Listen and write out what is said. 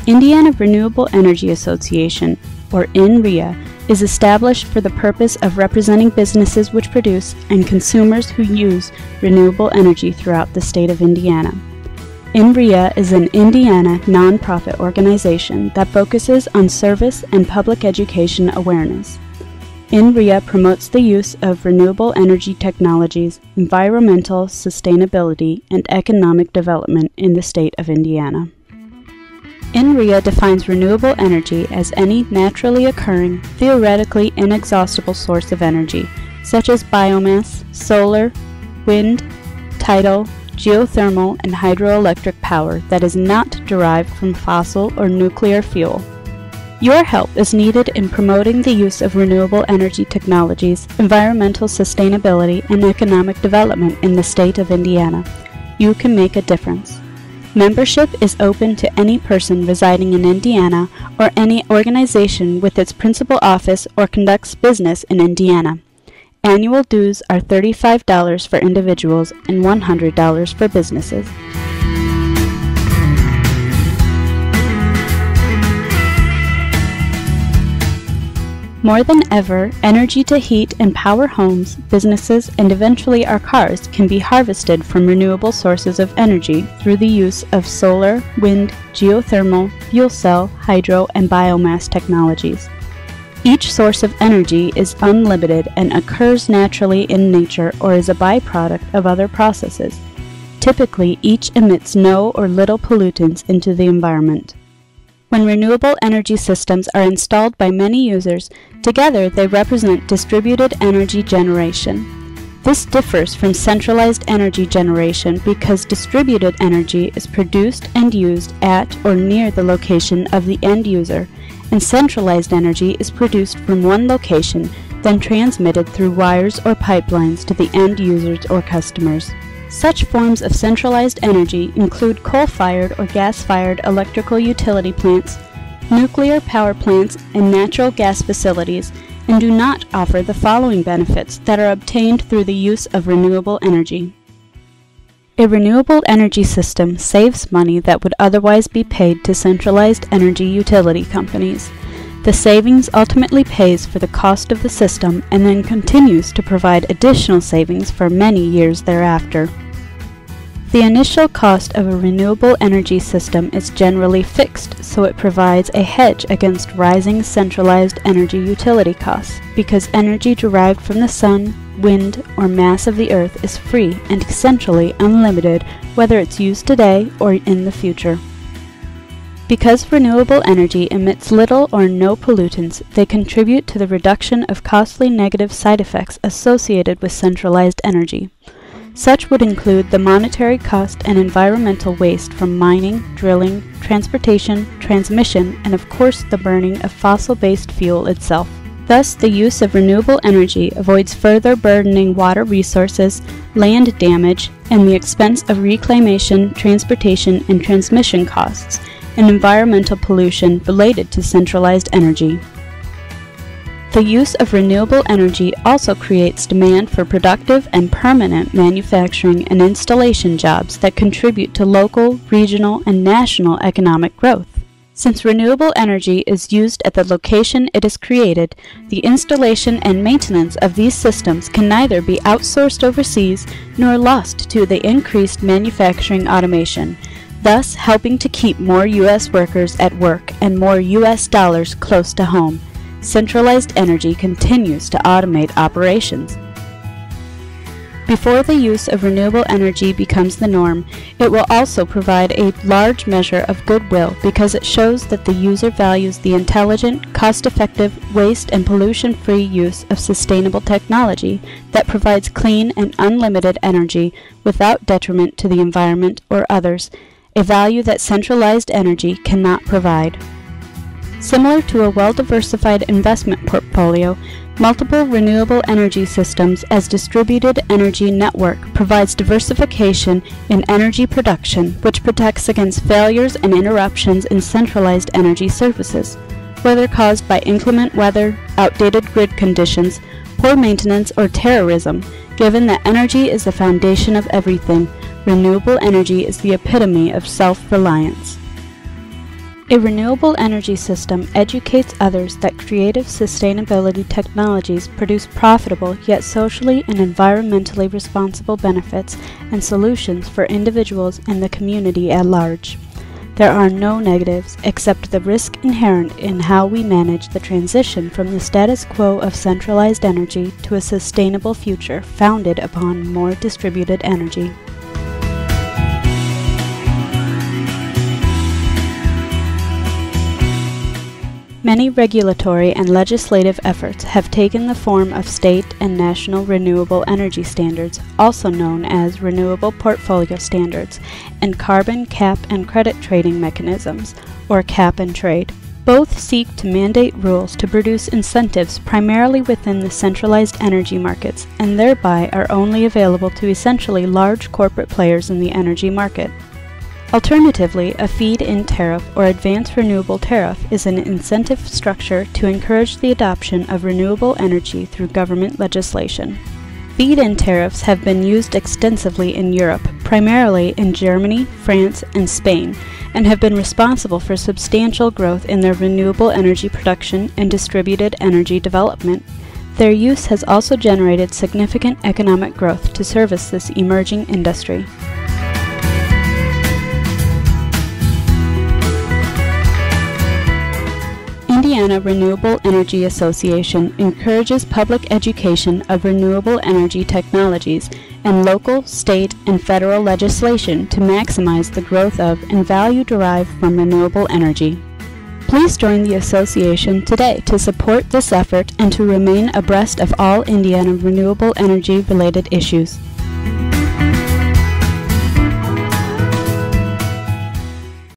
Indiana Renewable Energy Association, or InREA, is established for the purpose of representing businesses which produce and consumers who use renewable energy throughout the state of Indiana. InREA is an Indiana nonprofit organization that focuses on service and public education awareness. InREA promotes the use of renewable energy technologies, environmental sustainability, and economic development in the state of Indiana. InREA defines renewable energy as any naturally occurring, theoretically inexhaustible source of energy, such as biomass, solar, wind, tidal, geothermal, and hydroelectric power that is not derived from fossil or nuclear fuel. Your help is needed in promoting the use of renewable energy technologies, environmental sustainability, and economic development in the state of Indiana. You can make a difference. Membership is open to any person residing in Indiana or any organization with its principal office or conducts business in Indiana. Annual dues are $35 for individuals and $100 for businesses. More than ever, energy to heat and power homes, businesses, and eventually our cars can be harvested from renewable sources of energy through the use of solar, wind, geothermal, fuel cell, hydro, and biomass technologies. Each source of energy is unlimited and occurs naturally in nature or is a byproduct of other processes. Typically, each emits no or little pollutants into the environment. When renewable energy systems are installed by many users, together they represent distributed energy generation. This differs from centralized energy generation because distributed energy is produced and used at or near the location of the end user, and centralized energy is produced from one location, then transmitted through wires or pipelines to the end users or customers. Such forms of centralized energy include coal-fired or gas-fired electrical utility plants, nuclear power plants, and natural gas facilities, and do not offer the following benefits that are obtained through the use of renewable energy. A renewable energy system saves money that would otherwise be paid to centralized energy utility companies. The savings ultimately pays for the cost of the system and then continues to provide additional savings for many years thereafter. The initial cost of a renewable energy system is generally fixed, so it provides a hedge against rising centralized energy utility costs, because energy derived from the sun, wind, or mass of the earth is free and essentially unlimited, whether it's used today or in the future. Because renewable energy emits little or no pollutants, they contribute to the reduction of costly negative side effects associated with centralized energy. Such would include the monetary cost and environmental waste from mining, drilling, transportation, transmission, and of course the burning of fossil-based fuel itself. Thus, the use of renewable energy avoids further burdening water resources, land damage, and the expense of reclamation, transportation, and transmission costs, and environmental pollution related to centralized energy. The use of renewable energy also creates demand for productive and permanent manufacturing and installation jobs that contribute to local, regional, and national economic growth. Since renewable energy is used at the location it is created, the installation and maintenance of these systems can neither be outsourced overseas nor lost to the increased manufacturing automation, thus helping to keep more U.S. workers at work and more U.S. dollars close to home. Centralized energy continues to automate operations. Before the use of renewable energy becomes the norm, it will also provide a large measure of goodwill because it shows that the user values the intelligent, cost-effective, waste and pollution-free use of sustainable technology that provides clean and unlimited energy without detriment to the environment or others, a value that centralized energy cannot provide. Similar to a well-diversified investment portfolio, multiple renewable energy systems as distributed energy network provides diversification in energy production, which protects against failures and interruptions in centralized energy services, whether caused by inclement weather, outdated grid conditions, poor maintenance, or terrorism. Given that energy is the foundation of everything, renewable energy is the epitome of self-reliance. A renewable energy system educates others that creative sustainability technologies produce profitable yet socially and environmentally responsible benefits and solutions for individuals and the community at large. There are no negatives except the risk inherent in how we manage the transition from the status quo of centralized energy to a sustainable future founded upon more distributed energy. Many regulatory and legislative efforts have taken the form of state and national renewable energy standards, also known as renewable portfolio standards, and carbon cap and credit trading mechanisms, or cap and trade. Both seek to mandate rules to produce incentives primarily within the centralized energy markets, and thereby are only available to essentially large corporate players in the energy market. Alternatively, a feed-in tariff or advanced renewable tariff is an incentive structure to encourage the adoption of renewable energy through government legislation. Feed-in tariffs have been used extensively in Europe, primarily in Germany, France, and Spain, and have been responsible for substantial growth in their renewable energy production and distributed energy development. Their use has also generated significant economic growth to service this emerging industry. Indiana Renewable Energy Association encourages public education of renewable energy technologies and local, state, and federal legislation to maximize the growth of and value derived from renewable energy. Please join the association today to support this effort and to remain abreast of all Indiana renewable energy related issues.